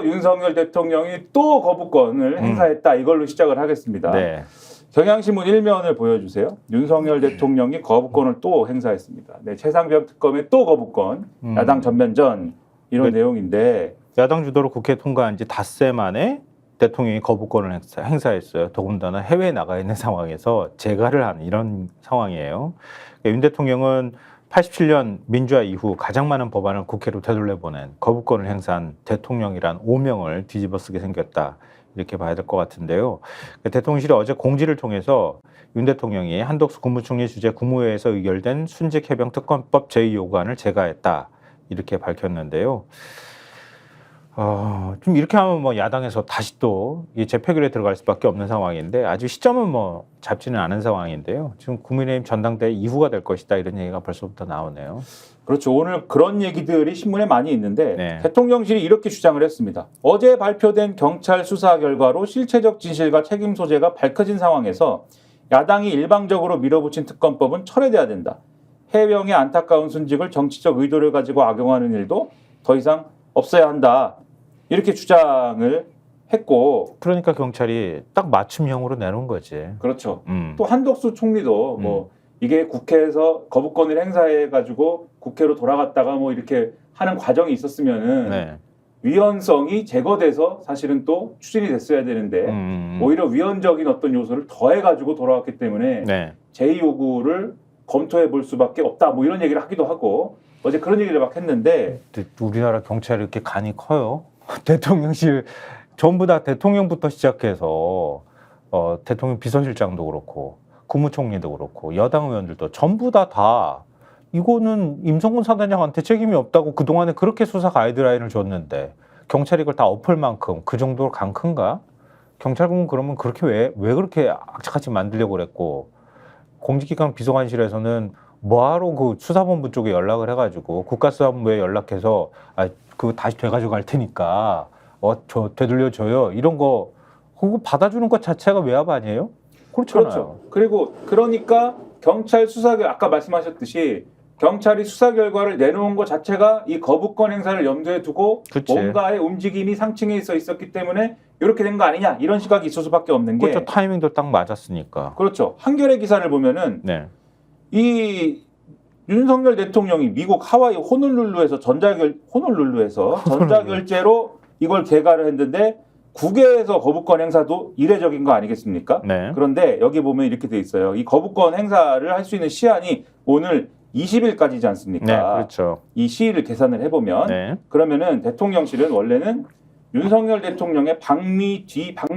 윤석열 대통령이 또 거부권을 행사했다. 이걸로 시작을 하겠습니다. 네. 경향신문 1면을 보여주세요. 윤석열 대통령이 거부권을 또 행사했습니다. 네, 최상병 특검의 또 거부권, 야당 전면전 이런 내용인데 야당 주도로 국회 통과한 지 닷새 만에 대통령이 거부권을 행사했어요. 더군다나 해외에 나가 있는 상황에서 재가를 하는 이런 상황이에요. 그러니까 윤 대통령은 87년 민주화 이후 가장 많은 법안을 국회로 되돌려보낸 거부권을 행사한 대통령이란 오명을 뒤집어쓰게 생겼다. 이렇게 봐야 될 것 같은데요. 대통령실이 어제 공지를 통해서 윤 대통령이 한덕수 국무총리 주재 국무회의에서 의결된 순직해병 특검법 제2요구안을 제거했다. 이렇게 밝혔는데요. 좀 이렇게 하면 뭐 야당에서 다시 또 재표결에 들어갈 수밖에 없는 상황인데 아직 시점은 뭐 잡지는 않은 상황인데요. 지금 국민의힘 전당대회 이후가 될 것이다 이런 얘기가 벌써부터 나오네요. 그렇죠. 오늘 그런 얘기들이 신문에 많이 있는데 네. 대통령실이 이렇게 주장을 했습니다. 어제 발표된 경찰 수사 결과로 실체적 진실과 책임 소재가 밝혀진 상황에서 야당이 일방적으로 밀어붙인 특검법은 철회돼야 된다. 해병의 안타까운 순직을 정치적 의도를 가지고 악용하는 일도 더 이상 없어야 한다. 이렇게 주장을 했고 그러니까 경찰이 딱 맞춤형으로 내놓은 거지. 그렇죠. 또 한덕수 총리도 뭐 이게 국회에서 거부권을 행사해 가지고 국회로 돌아갔다가 뭐 이렇게 하는 과정이 있었으면은 네. 위헌성이 제거돼서 사실은 또 추진이 됐어야 되는데 오히려 위헌적인 어떤 요소를 더해 가지고 돌아왔기 때문에 네. 제2요구를 검토해 볼 수밖에 없다. 뭐 이런 얘기를 하기도 하고 어제 그런 얘기를 막 했는데 우리나라 경찰이 이렇게 간이 커요. 대통령실 전부 다 대통령부터 시작해서 대통령 비서실장도 그렇고 국무총리도 그렇고 여당 의원들도 전부 다 이거는 임성근 사단장한테 책임이 없다고 그동안에 그렇게 수사 가이드라인을 줬는데 경찰이 이걸 다 엎을 만큼 그 정도로 간 큰가? 경찰국은 그러면 그렇게 왜 그렇게 악착같이 만들려고 그랬고 공직기관 비서관실에서는 뭐하러 그 수사본부 쪽에 연락을 해가지고 국가수사본부에 연락해서 그거 다시 돼가지고 갈 테니까 저 되돌려줘요 이런 거 그거 받아주는 것 자체가 외압 아니에요? 그렇잖아요. 그렇죠. 그리고 그러니까 경찰 아까 말씀하셨듯이 경찰이 수사 결과를 내놓은 것 자체가 이 거부권 행사를 염두에 두고 그치. 뭔가의 움직임이 상층에 있었기 때문에 이렇게 된 거 아니냐 이런 시각이 있을 수밖에 없는 게 그렇죠. 타이밍도 딱 맞았으니까. 그렇죠. 한겨레 기사를 보면은 네. 이 윤석열 대통령이 미국 하와이 호놀룰루에서 전자결제로 이걸 개가를 했는데 국외에서 거부권 행사도 이례적인 거 아니겠습니까? 네. 그런데 여기 보면 이렇게 돼 있어요. 이 거부권 행사를 할 수 있는 시한이 오늘 20일까지지 않습니까? 네, 그렇죠. 이 시일을 계산을 해보면 네. 그러면은 대통령실은 원래는 윤석열 대통령의 방미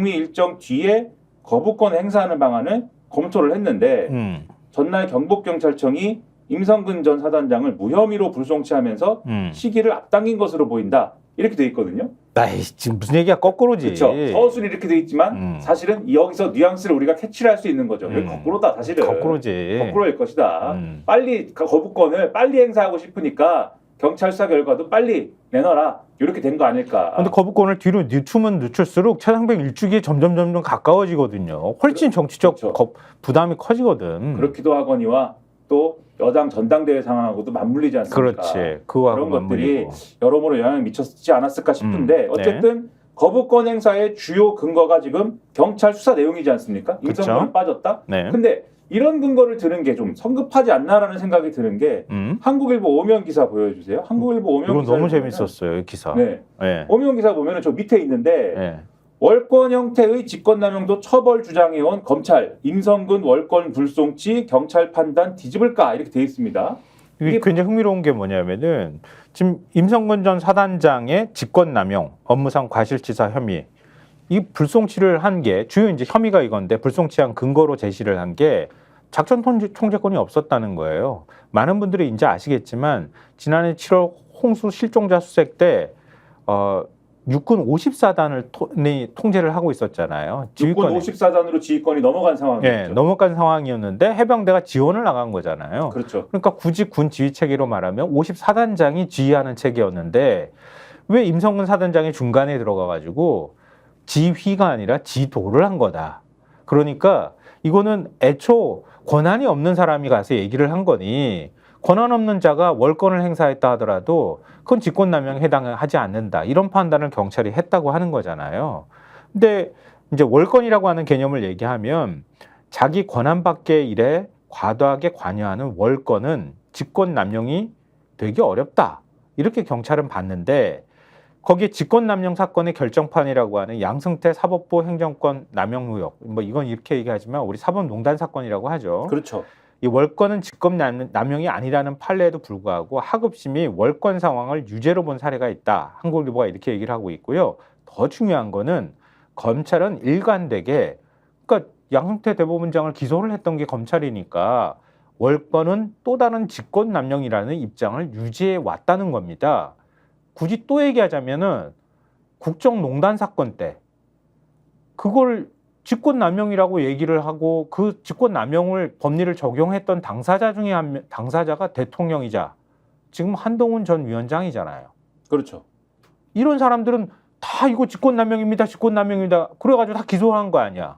일정 뒤에 거부권 행사하는 방안을 검토를 했는데 전날 경북경찰청이 임성근 전 사단장을 무혐의로 불송치하면서 시기를 앞당긴 것으로 보인다. 이렇게 돼 있거든요. 아이, 지금 무슨 얘기야 거꾸로지. 그렇죠. 서술이 이렇게 돼 있지만 사실은 여기서 뉘앙스를 우리가 캐치를 할 수 있는 거죠. 거꾸로다 사실은. 거꾸로지. 거꾸로일 것이다. 빨리 거부권을 빨리 행사하고 싶으니까 경찰 수사 결과도 빨리 내놔라. 이렇게 된 거 아닐까. 근데 거부권을 뒤로 늦추면 늦출수록 최상병 일주기에 점점 가까워지거든요. 훨씬 정치적 그렇죠. 부담이 커지거든. 그렇기도 하거니와 또 여당 전당대회 상황하고도 맞물리지 않습니까? 그렇지. 그거하고 그런 것들이 맞물리고. 여러모로 영향을 미쳤지 않았을까 싶은데 어쨌든 네. 거부권 행사의 주요 근거가 지금 경찰 수사 내용이지 않습니까? 임성근은 빠졌다? 네. 근데 이런 근거를 들은 게 좀 성급하지 않나라는 생각이 드는 게 한국일보 오면 기사 보여주세요. 한국일보 오면 이건 기사 너무 재밌었어요. 이 기사. 네. 네. 오면 기사 보면은 저 밑에 있는데 네. 월권 형태의 직권남용도 처벌 주장해온 검찰 임성근 월권 불송치 경찰 판단 뒤집을까 이렇게 돼 있습니다. 이게 굉장히 흥미로운 게 뭐냐면은 지금 임성근 전 사단장의 직권남용, 업무상 과실치사 혐의 이 불송치를 한 게 주요 이제 혐의가 이건데 불송치한 근거로 제시를 한 게 작전 통제권이 없었다는 거예요. 많은 분들이 이제 아시겠지만 지난해 7월 홍수 실종자 수색 때 육군 54단을 통제를 하고 있었잖아요. 육군 54단으로 지휘권이 넘어간 상황이었죠. 네, 넘어간 상황이었는데 해병대가 지원을 나간 거잖아요. 그렇죠. 그러니까 굳이 군 지휘 체계로 말하면 54단장이 지휘하는 체계였는데 왜 임성근 사단장이 중간에 들어가가지고 지휘가 아니라 지도를 한 거다. 그러니까 이거는 애초 권한이 없는 사람이 가서 얘기를 한 거니 권한 없는 자가 월권을 행사했다 하더라도 그건 직권남용에 해당하지 않는다. 이런 판단을 경찰이 했다고 하는 거잖아요. 근데 이제 월권이라고 하는 개념을 얘기하면 자기 권한 밖의 일에 과도하게 관여하는 월권은 직권남용이 되기 어렵다. 이렇게 경찰은 봤는데 거기에 직권남용 사건의 결정판이라고 하는 양승태 사법부 행정권 남용 의혹, 뭐 이건 이렇게 얘기하지만 우리 사법농단 사건이라고 하죠. 그렇죠. 이 월권은 직권남용이 아니라는 판례에도 불구하고 하급심이 월권 상황을 유죄로 본 사례가 있다. 한국일보가 이렇게 얘기를 하고 있고요. 더 중요한 거는 검찰은 일관되게 그러니까 양승태 대법원장을 기소를 했던 게 검찰이니까 월권은 또 다른 직권남용이라는 입장을 유지해 왔다는 겁니다. 굳이 또 얘기하자면은 국정농단 사건 때 그걸 직권남용이라고 얘기를 하고 그 직권남용을 법리를 적용했던 당사자 중에 당사자가 대통령이자 지금 한동훈 전 위원장이잖아요. 그렇죠. 이런 사람들은 다 이거 직권남용입니다. 직권남용입니다. 그래가지고 다 기소한 거 아니야.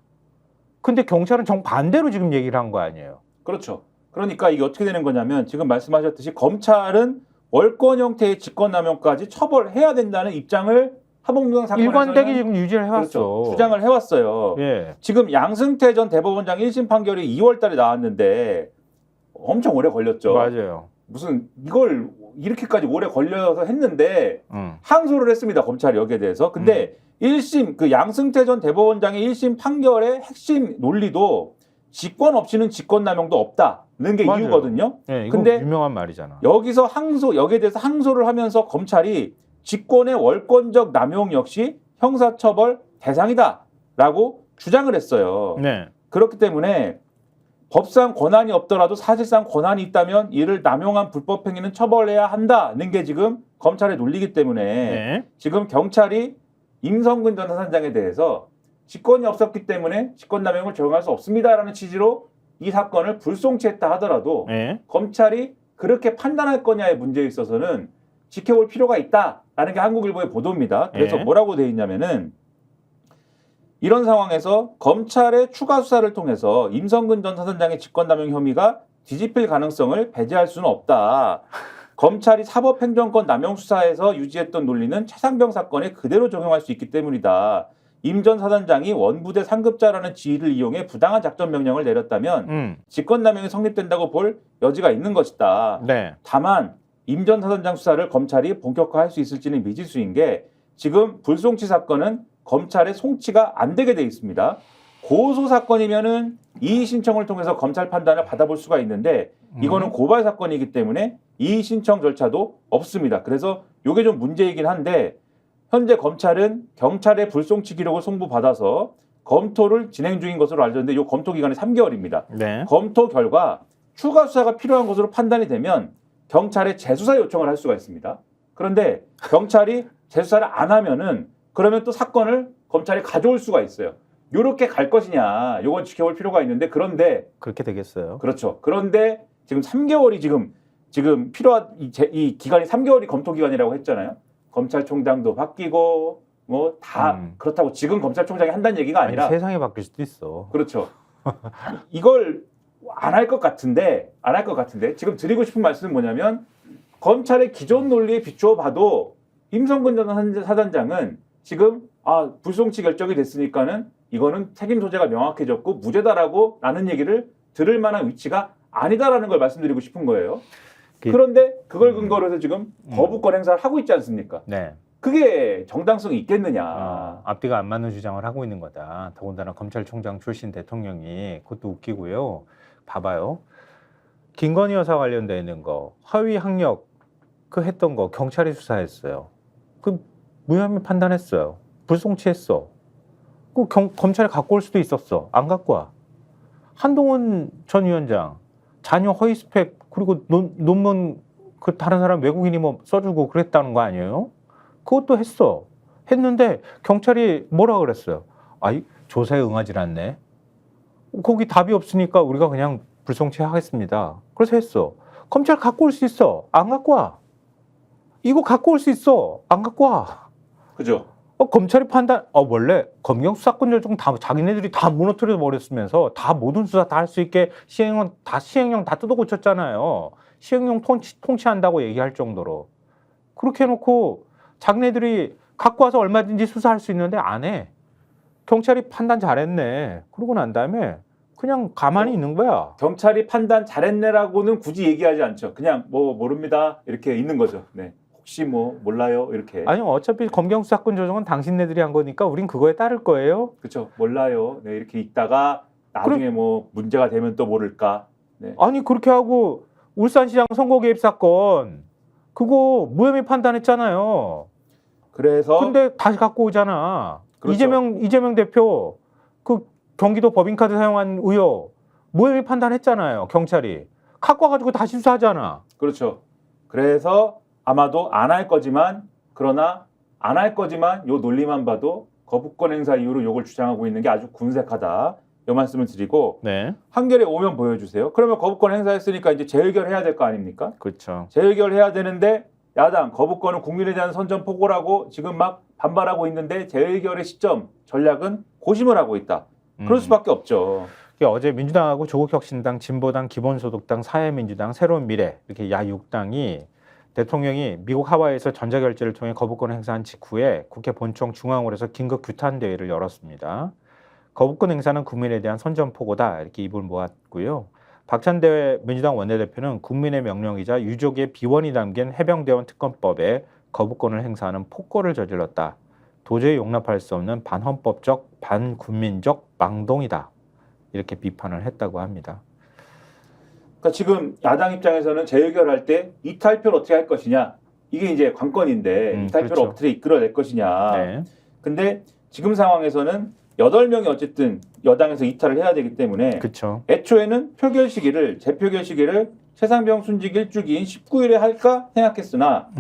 근데 경찰은 정반대로 지금 얘기를 한 거 아니에요. 그렇죠. 그러니까 이게 어떻게 되는 거냐면 지금 말씀하셨듯이 검찰은 월권 형태의 직권남용까지 처벌해야 된다는 입장을 하복농단 사건에서는 일관되게 지금 유지를 해왔어. 그렇죠. 주장을 해왔어요. 예. 지금 양승태 전 대법원장 1심 판결이 2월 달에 나왔는데 엄청 오래 걸렸죠. 맞아요. 무슨 이걸 이렇게까지 오래 걸려서 했는데 항소를 했습니다. 검찰이 여기에 대해서. 근데 1심 그 양승태 전 대법원장의 1심 판결의 핵심 논리도 직권 없이는 직권남용도 없다는 게 맞아요. 이유거든요. 예, 이거 근데 유명한 말이잖아. 여기서 여기에 대해서 항소를 하면서 검찰이 직권의 월권적 남용 역시 형사처벌 대상이다라고 주장을 했어요. 네. 그렇기 때문에 법상 권한이 없더라도 사실상 권한이 있다면 이를 남용한 불법 행위는 처벌해야 한다는 게 지금 검찰의 논리이기 때문에 네. 지금 경찰이 임성근 전 사단장에 대해서 직권이 없었기 때문에 직권남용을 적용할 수 없습니다라는 취지로 이 사건을 불송치했다 하더라도 네. 검찰이 그렇게 판단할 거냐의 문제에 있어서는 지켜볼 필요가 있다라는 게 한국일보의 보도입니다. 그래서 네. 뭐라고 돼 있냐면은 이런 상황에서 검찰의 추가 수사를 통해서 임성근 전 사단장의 직권남용 혐의가 뒤집힐 가능성을 배제할 수는 없다. 검찰이 사법행정권 남용 수사에서 유지했던 논리는 최상병 사건에 그대로 적용할 수 있기 때문이다. 임 전 사단장이 원부대 상급자라는 지위를 이용해 부당한 작전 명령을 내렸다면 직권남용이 성립된다고 볼 여지가 있는 것이다. 네. 다만 임 전 사단장 수사를 검찰이 본격화할 수 있을지는 미지수인 게 지금 불송치 사건은 검찰의 송치가 안 되게 돼 있습니다. 고소 사건이면은 이의 신청을 통해서 검찰 판단을 받아볼 수가 있는데 이거는 고발 사건이기 때문에 이의 신청 절차도 없습니다. 그래서 이게 좀 문제이긴 한데 현재 검찰은 경찰의 불송치 기록을 송부받아서 검토를 진행 중인 것으로 알려졌는데 이 검토 기간이 3개월입니다. 네. 검토 결과 추가 수사가 필요한 것으로 판단이 되면 경찰에 재수사 요청을 할 수가 있습니다. 그런데 경찰이 재수사를 안 하면은 그러면 또 사건을 검찰이 가져올 수가 있어요. 이렇게 갈 것이냐, 이건 지켜볼 필요가 있는데 그런데 그렇게 되겠어요. 그렇죠. 그런데 지금 3개월이 지금 필요한 이 기간이 3개월이 검토 기간이라고 했잖아요. 검찰총장도 바뀌고 뭐 다 그렇다고 지금 검찰총장이 한다는 얘기가 아니라 아니, 세상이 바뀔 수도 있어. 그렇죠. 이걸 안 할 것 같은데 지금 드리고 싶은 말씀은 뭐냐면 검찰의 기존 논리에 비추어 봐도 임성근 전 사단장은 지금 불송치 결정이 됐으니까는 이거는 책임 소재가 명확해졌고 무죄다라고 라는 얘기를 들을 만한 위치가 아니다라는 걸 말씀드리고 싶은 거예요. 그런데 그걸 근거로 해서 지금 거부권 행사를 하고 있지 않습니까? 네. 그게 정당성이 있겠느냐. 앞뒤가 안 맞는 주장을 하고 있는 거다. 더군다나 검찰총장 출신 대통령이 그것도 웃기고요. 봐봐요. 김건희 여사 관련되어 있는 거 허위 학력 그 했던 거 경찰이 수사했어요. 그 무혐의 판단했어요. 불송치했어. 그 검찰에 갖고 올 수도 있었어. 안 갖고 와. 한동훈 전 위원장 자녀 허위 스펙 그리고 논문 그 다른 사람 외국인이 뭐 써주고 그랬다는 거 아니에요? 그것도 했어. 했는데 경찰이 뭐라 그랬어요? 아이 조사에 응하지 않네. 거기 답이 없으니까 우리가 그냥 불송치 하겠습니다. 그래서 했어. 검찰 갖고 올 수 있어. 안 갖고 와. 이거 갖고 올 수 있어. 안 갖고 와. 그죠? 검찰이 판단, 원래 검경 수사권 열정 다 자기네들이 다 무너뜨려 버렸으면서 다 모든 수사 다 할 수 있게 시행령 다 뜯어 고쳤잖아요. 시행령 통치한다고 얘기할 정도로 그렇게 해놓고 자기네들이 갖고 와서 얼마든지 수사할 수 있는데 안 해. 경찰이 판단 잘했네. 그러고 난 다음에 그냥 가만히 있는 거야. 경찰이 판단 잘했네라고는 굳이 얘기하지 않죠. 그냥 뭐 모릅니다 이렇게 있는 거죠. 네. 혹시 뭐 몰라요 이렇게. 아니 어차피 검경 수사권 조정은 당신네들이 한 거니까 우린 그거에 따를 거예요. 그렇죠. 몰라요. 네, 이렇게 있다가 나중에 뭐 문제가 되면 또 모를까. 네. 아니 그렇게 하고 울산시장 선거 개입 사건 그거 무혐의 판단했잖아요. 그래서 근데 다시 갖고 오잖아. 그렇죠. 이재명 대표 그 경기도 법인카드 사용한 의혹 무혐의 판단했잖아요. 경찰이 갖고 와가지고 다시 수사하잖아. 그렇죠. 그래서 아마도 안 할 거지만 그러나 안 할 거지만 요 논리만 봐도 거부권 행사 이후로 요걸 주장하고 있는 게 아주 군색하다. 요 말씀을 드리고 네, 한결에 오면 보여주세요. 그러면 거부권 행사했으니까 이제 재의결해야 될 거 아닙니까? 그렇죠. 재의결해야 되는데 야당 거부권은 국민에 대한 선전포고라고 지금 막 반발하고 있는데 재의결의 시점 전략은 고심을 하고 있다. 그럴 수밖에 없죠. 어제 민주당하고 조국혁신당, 진보당, 기본소득당, 사회민주당, 새로운미래 이렇게 야 6당이 대통령이 미국 하와이에서 전자결제를 통해 거부권 행사한 직후에 국회 본청 중앙홀에서 긴급 규탄 대회를 열었습니다. 거부권 행사는 국민에 대한 선전포고다 이렇게 입을 모았고요. 박찬대 민주당 원내대표는 국민의 명령이자 유족의 비원이 담긴 해병대원 특검법에 거부권을 행사하는 폭거를 저질렀다. 도저히 용납할 수 없는 반헌법적, 반국민적 망동이다. 이렇게 비판을 했다고 합니다. 그러니까 지금 야당 입장에서는 재의결할 때 이탈표를 어떻게 할 것이냐. 이게 이제 관건인데 이탈표를 그렇죠. 어떻게 이끌어낼 것이냐. 네. 근데 지금 상황에서는 8명이 어쨌든 여당에서 이탈을 해야 되기 때문에 그렇죠. 애초에는 재표결 시기를 최상병 순직 일주기인 19일에 할까 생각했으나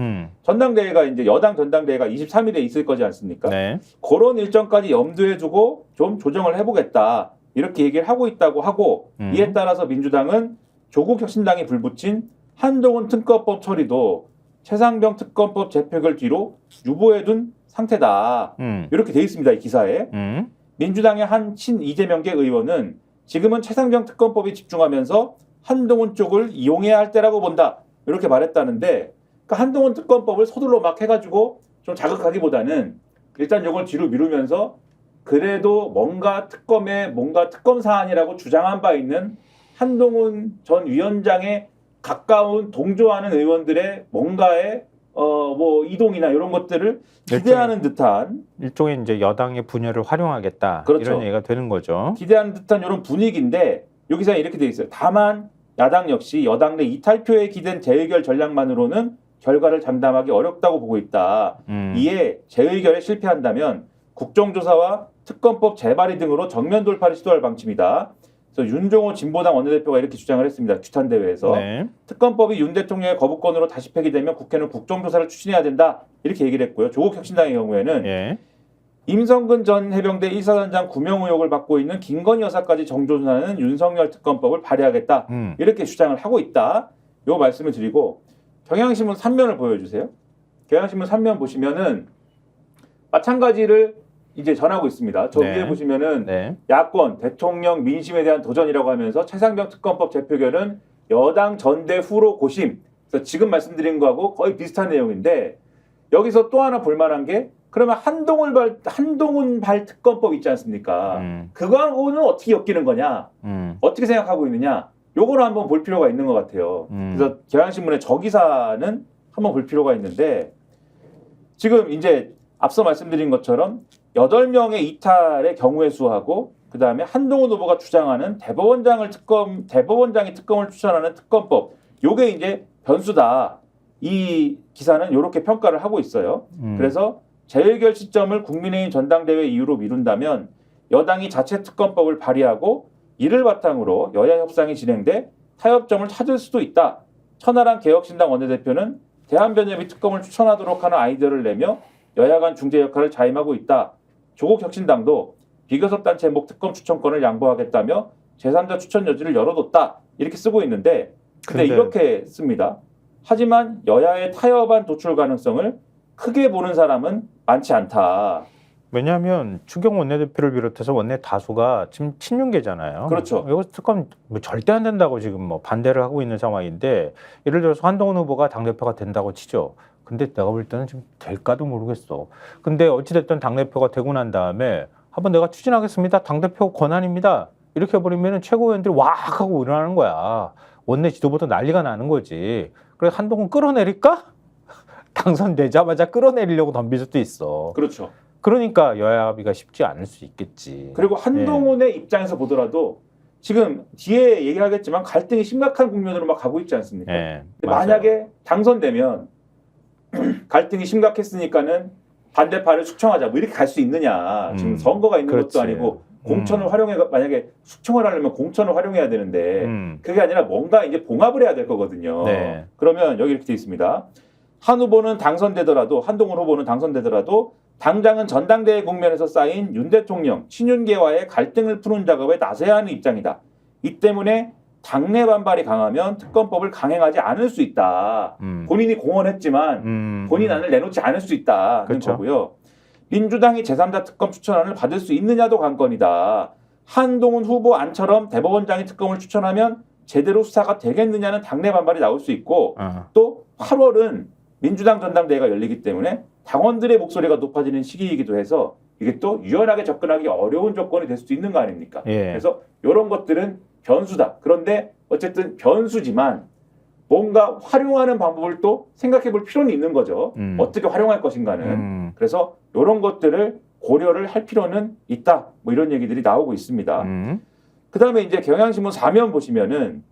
전당대회가 이제 여당 전당대회가 23일에 있을 거지 않습니까? 네. 그런 일정까지 염두에 두고 좀 조정을 해보겠다. 이렇게 얘기를 하고 있다고 하고 이에 따라서 민주당은 조국 혁신당이 불붙인 한동훈 특검법 처리도 최상병 특검법 재표결 뒤로 유보해둔 상태다. 이렇게 돼 있습니다. 이 기사에. 민주당의 한 친이재명계 의원은 지금은 최상병 특검법에 집중하면서 한동훈 쪽을 이용해야 할 때라고 본다. 이렇게 말했다는데 그러니까 한동훈 특검법을 서둘러 막 해가지고 좀 자극하기보다는 일단 이걸 뒤로 미루면서 그래도 뭔가 특검 사안이라고 주장한 바 있는 한동훈 전 위원장에 가까운 동조하는 의원들의 뭔가의 뭐 이동이나 이런 것들을 기대하는 듯한 일종의 이제 여당의 분열을 활용하겠다. 그렇죠. 이런 얘기가 되는 거죠. 기대하는 듯한 이런 분위기인데 여기서 이렇게 돼 있어요. 다만 야당 역시 여당 내 이탈표에 기댄 재의결 전략만으로는 결과를 장담하기 어렵다고 보고 있다. 이에 재의결에 실패한다면 국정조사와 특검법 재발의 등으로 정면 돌파를 시도할 방침이다. 그래서 윤종호 진보당 원내대표가 이렇게 주장을 했습니다. 규탄 대회에서 네. 특검법이 윤 대통령의 거부권으로 다시 폐기되면 국회는 국정조사를 추진해야 된다. 이렇게 얘기를 했고요. 조국 혁신당의 경우에는 예. 임성근 전 해병대 1사단장 구명 의혹을 받고 있는 김건희 여사까지 정조준하는 윤석열 특검법을 발의하겠다. 이렇게 주장을 하고 있다. 요 말씀을 드리고 경향신문 3면을 보여주세요. 경향신문 3면 보시면은 마찬가지를 이제 전하고 있습니다. 저 위에 보시면은 네. 야권, 대통령, 민심에 대한 도전이라고 하면서 최상병 특검법 재표결은 여당 전대 후로 고심. 그래서 지금 말씀드린 거하고 거의 비슷한 내용인데 여기서 또 하나 볼만한 게 그러면 한동훈 발 특검법 있지 않습니까? 그거는 어떻게 엮이는 거냐? 어떻게 생각하고 있느냐? 요거를 한번 볼 필요가 있는 것 같아요. 그래서 경향신문의 저 기사는 한번 볼 필요가 있는데 지금 이제 앞서 말씀드린 것처럼 8명의 이탈의 경우의 수하고 그 다음에 한동훈 후보가 주장하는 대법원장이 특검을 추천하는 특검법 요게 이제 변수다. 이 기사는 이렇게 평가를 하고 있어요. 그래서 재의결 시점을 국민의힘 전당대회 이후로 미룬다면 여당이 자체 특검법을 발의하고 이를 바탕으로 여야 협상이 진행돼 타협점을 찾을 수도 있다. 천하람 개혁신당 원내대표는 대한변협이 특검을 추천하도록 하는 아이디어를 내며 여야 간 중재 역할을 자임하고 있다. 조국 혁신당도 비교섭단체 목 특검 추천권을 양보하겠다며 제3자 추천 여지를 열어뒀다. 이렇게 쓰고 있는데 근데 이렇게 씁니다. 하지만 여야의 타협안 도출 가능성을 크게 보는 사람은 많지 않다. 왜냐하면 추경 원내대표를 비롯해서 원내 다수가 지금 친윤계잖아요. 그렇죠. 이거 특검 뭐 절대 안 된다고 지금 뭐 반대를 하고 있는 상황인데 예를 들어서 한동훈 후보가 당대표가 된다고 치죠. 근데 내가 볼 때는 지금 될까도 모르겠어. 근데 어찌됐든 당대표가 되고 난 다음에 한번 내가 추진하겠습니다. 당대표 권한입니다. 이렇게 해버리면 최고위원들이 왁 하고 일어나는 거야. 원내 지도부도 난리가 나는 거지. 그래서 한동훈 끌어내릴까? 당선되자마자 끌어내리려고 덤빌 수도 있어. 그렇죠. 그러니까 여야 합의가 쉽지 않을 수 있겠지. 그리고 한동훈의 입장에서 보더라도 지금 뒤에 얘기하겠지만 갈등이 심각한 국면으로 막 가고 있지 않습니까? 예, 근데 만약에 당선되면 갈등이 심각했으니까는 반대파를 숙청하자 뭐 이렇게 갈 수 있느냐. 지금 선거가 있는 그렇지. 것도 아니고 공천을 활용해 만약에 숙청을 하려면 공천을 활용해야 되는데 그게 아니라 뭔가 이제 봉합을 해야 될 거거든요. 네. 그러면 여기 이렇게 돼 있습니다. 한 후보는 당선되더라도 한동훈 후보는 당선되더라도 당장은 전당대회 국면에서 쌓인 윤 대통령 친윤계와의 갈등을 푸는 작업에 나서야 하는 입장이다. 이 때문에 당내 반발이 강하면 특검법을 강행하지 않을 수 있다. 본인이 공언했지만 본인 안을 내놓지 않을 수 있다는 그렇죠. 거고요. 민주당이 제3자 특검 추천안을 받을 수 있느냐도 관건이다. 한동훈 후보 안처럼 대법원장이 특검을 추천하면 제대로 수사가 되겠느냐는 당내 반발이 나올 수 있고 또 8월은 민주당 전당대회가 열리기 때문에 당원들의 목소리가 높아지는 시기이기도 해서 이게 또 유연하게 접근하기 어려운 조건이 될 수도 있는 거 아닙니까? 예. 그래서 이런 것들은 변수다. 그런데 어쨌든 변수지만 뭔가 활용하는 방법을 또 생각해 볼 필요는 있는 거죠. 어떻게 활용할 것인가는. 그래서 이런 것들을 고려를 할 필요는 있다. 뭐 이런 얘기들이 나오고 있습니다. 그다음에 이제 경향신문 4면 보시면은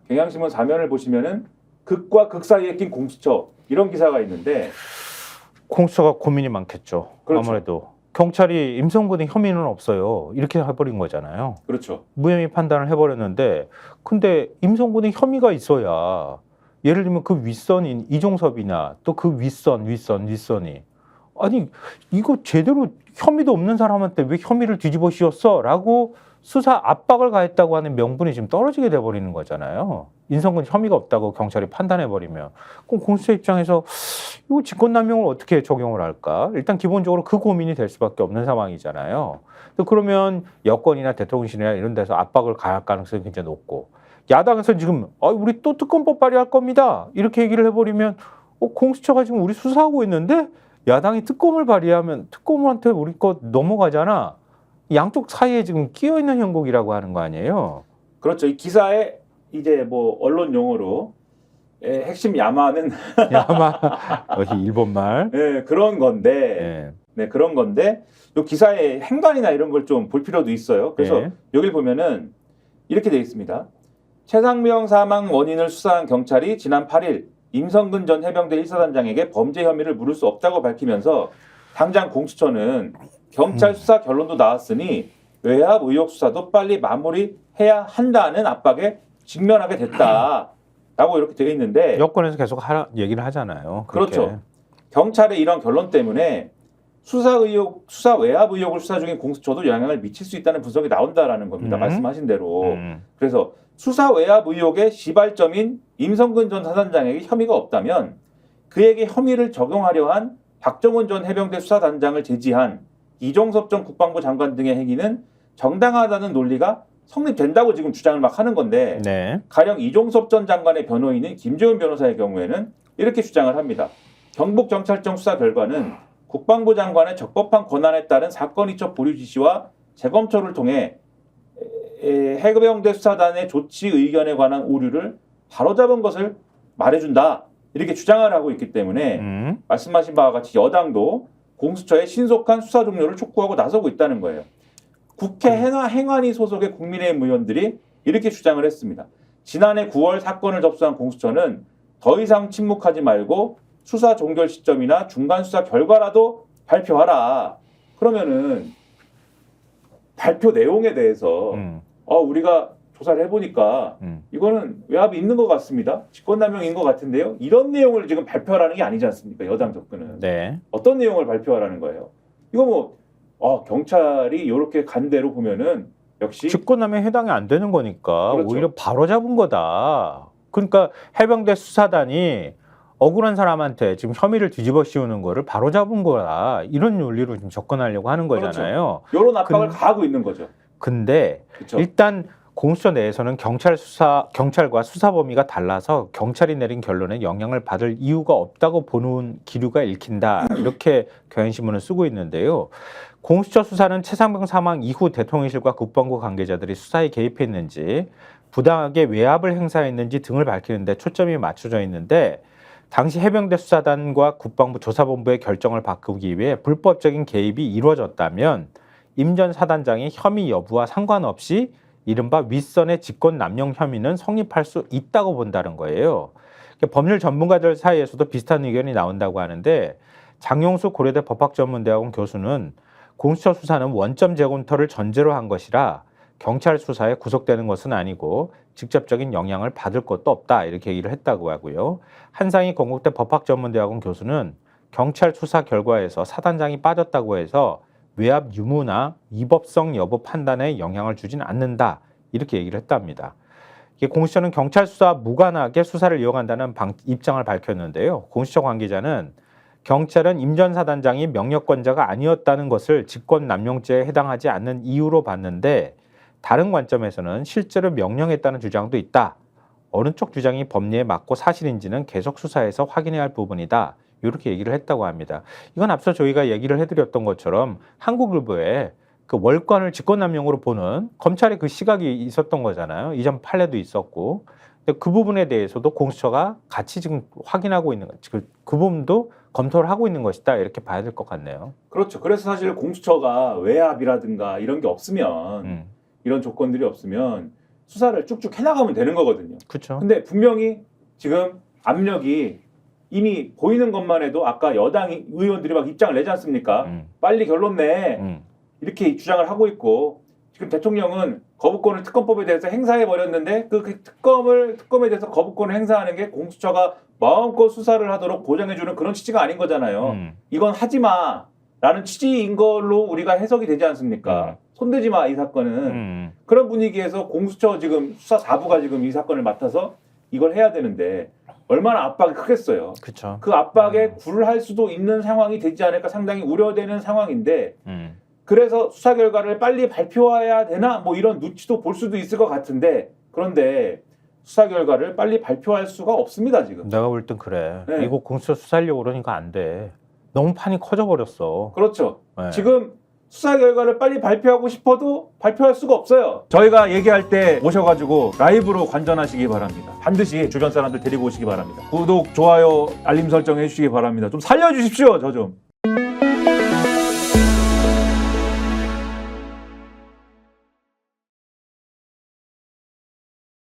경향신문 4면을 보시면은 극과 극 사이에 낀 공수처 이런 기사가 있는데 공수처가 고민이 많겠죠. 그렇죠. 아무래도 경찰이 임성근 등 혐의는 없어요. 이렇게 해버린 거잖아요. 그렇죠. 무혐의 판단을 해버렸는데 근데 임성근 등 혐의가 있어야 예를 들면 그 윗선인 이종섭이나 또 그 윗선이 아니 이거 제대로 혐의도 없는 사람한테 왜 혐의를 뒤집어 씌웠어? 라고 수사 압박을 가했다고 하는 명분이 지금 떨어지게 돼버리는 거잖아요. 인성근 혐의가 없다고 경찰이 판단해버리면 그럼 공수처 입장에서 이거 직권남용을 어떻게 적용을 할까? 일단 기본적으로 그 고민이 될 수밖에 없는 상황이잖아요. 그러면 여권이나 대통령실이나 이런 데서 압박을 가할 가능성이 굉장히 높고 야당에서 지금 우리 또 특검법 발의할 겁니다. 이렇게 얘기를 해버리면 공수처가 지금 우리 수사하고 있는데 야당이 특검을 발의하면 특검한테 우리 거 넘어가잖아. 양쪽 사이에 지금 끼어 있는 형국이라고 하는 거 아니에요? 그렇죠. 이 기사에 이제 뭐 언론 용어로 핵심 야마는 야마 여기 일본말. 네, 그런 건데, 네, 그런 건데 이 기사의 행간이나 이런 걸 좀 볼 필요도 있어요. 그래서 여기 보면은 이렇게 되어 있습니다. 최상병 사망 원인을 수사한 경찰이 지난 8일 임성근 전 해병대 1사단장에게 범죄 혐의를 물을 수 없다고 밝히면서 당장 공수처는 경찰 수사 결론도 나왔으니 외압 의혹 수사도 빨리 마무리해야 한다는 압박에 직면하게 됐다라고 이렇게 되어 있는데 여권에서 계속 얘기를 하잖아요. 그렇게. 그렇죠. 경찰의 이런 결론 때문에 수사 외압 의혹을 수사 중인 공수처도 영향을 미칠 수 있다는 분석이 나온다라는 겁니다. 말씀하신 대로. 그래서 수사 외압 의혹의 시발점인 임성근 전 사단장에게 혐의가 없다면 그에게 혐의를 적용하려 한 박정훈 전 해병대 수사단장을 제지한 이종섭 전 국방부 장관 등의 행위는 정당하다는 논리가 성립된다고 지금 주장을 막 하는 건데 가령 이종섭 전 장관의 변호인인 김재훈 변호사의 경우에는 이렇게 주장을 합니다. 경북경찰청 수사 결과는 국방부 장관의 적법한 권한에 따른 사건 이첩 보류 지시와 재검토를 통해 해병대 수사단의 조치 의견에 관한 오류를 바로잡은 것을 말해준다. 이렇게 주장을 하고 있기 때문에 말씀하신 바와 같이 여당도 공수처의 신속한 수사 종료를 촉구하고 나서고 있다는 거예요. 국회 행안위 소속의 국민의힘 의원들이 이렇게 주장을 했습니다. 지난해 9월 사건을 접수한 공수처는 더 이상 침묵하지 말고 수사 종결 시점이나 중간 수사 결과라도 발표하라. 그러면은 발표 내용에 대해서 우리가 조사를 해보니까 이거는 외압이 있는 것 같습니다. 직권남용인 것 같은데요. 이런 내용을 지금 발표하라는 게 아니지 않습니까? 여당 접근은. 어떤 내용을 발표하라는 거예요? 이거 뭐 경찰이 이렇게 간 대로 보면은 역시 직권남용에 해당이 안 되는 거니까 그렇죠. 오히려 바로 잡은 거다. 그러니까 해병대 수사단이 억울한 사람한테 지금 혐의를 뒤집어 씌우는 거를 바로잡은 거라 이런 논리로 지금 접근하려고 하는 거잖아요. 이런 압박을 가하고 있는 거죠. 근데 그렇죠. 일단 공수처 내에서는 경찰과 수사 범위가 달라서 경찰이 내린 결론에 영향을 받을 이유가 없다고 보는 기류가 읽힌다. 이렇게 경향신문을 쓰고 있는데요. 공수처 수사는 최상병 사망 이후 대통령실과 국방부 관계자들이 수사에 개입했는지 부당하게 외압을 행사했는지 등을 밝히는 데 초점이 맞춰져 있는데 당시 해병대 수사단과 국방부 조사본부의 결정을 바꾸기 위해 불법적인 개입이 이루어졌다면 임 전 사단장의 혐의 여부와 상관없이 이른바 윗선의 직권 남용 혐의는 성립할 수 있다고 본다는 거예요. 법률 전문가들 사이에서도 비슷한 의견이 나온다고 하는데 장용수 고려대 법학전문대학원 교수는 공수처 수사는 원점 재검토를 전제로 한 것이라 경찰 수사에 구속되는 것은 아니고 직접적인 영향을 받을 것도 없다 이렇게 얘기를 했다고 하고요. 한상희 건국대 법학전문대학원 교수는 경찰 수사 결과에서 사단장이 빠졌다고 해서 외압 유무나 위법성 여부 판단에 영향을 주진 않는다 이렇게 얘기를 했답니다. 공수처는 경찰 수사와 무관하게 수사를 이어간다는 입장을 밝혔는데요. 공수처 관계자는 경찰은 임 전 사단장이 명령권자가 아니었다는 것을 직권남용죄에 해당하지 않는 이유로 봤는데 다른 관점에서는 실제로 명령했다는 주장도 있다. 어느 쪽 주장이 법리에 맞고 사실인지는 계속 수사해서 확인해야 할 부분이다. 이렇게 얘기를 했다고 합니다. 이건 앞서 저희가 얘기를 해드렸던 것처럼 한국일보에 그 월권을 직권남용으로 보는 검찰의 그 시각이 있었던 거잖아요. 이전 판례도 있었고. 근데 그 부분에 대해서도 공수처가 같이 지금 확인하고 있는 그 부분도 검토를 하고 있는 것이다. 이렇게 봐야 될 것 같네요. 그렇죠. 그래서 사실 공수처가 외압이라든가 이런 게 없으면 이런 조건들이 없으면 수사를 쭉쭉 해나가면 되는 거거든요. 그렇죠. 근데 분명히 지금 압력이 이미 보이는 것만 해도 아까 여당 의원들이 막 입장을 내지 않습니까? 빨리 결론 내. 이렇게 주장을 하고 있고 지금 대통령은 거부권을 특검법에 대해서 행사해 버렸는데 그 특검에 대해서 거부권을 행사하는 게 공수처가 마음껏 수사를 하도록 보장해주는 그런 취지가 아닌 거잖아요. 이건 하지 마라는 취지인 걸로 우리가 해석이 되지 않습니까? 손대지 마 이 사건은. 그런 분위기에서 공수처 지금 수사 4부가 지금 이 사건을 맡아서 이걸 해야 되는데 얼마나 압박이 크겠어요. 그쵸. 그 압박에 굴할 수도 있는 상황이 되지 않을까 상당히 우려되는 상황인데 그래서 수사 결과를 빨리 발표해야 되나 뭐 이런 눈치도 볼 수도 있을 것 같은데 그런데 수사 결과를 빨리 발표할 수가 없습니다 지금. 내가 볼 땐 그래. 네. 이거 공수처 수사하려고 그러니까 안 돼. 너무 판이 커져버렸어. 그렇죠. 네. 지금 수사 결과를 빨리 발표하고 싶어도 발표할 수가 없어요. 저희가 얘기할 때 오셔가지고 라이브로 관전하시기 바랍니다. 반드시 주변 사람들 데리고 오시기 바랍니다. 구독, 좋아요, 알림 설정 해주시기 바랍니다. 좀 살려주십시오. 저 좀.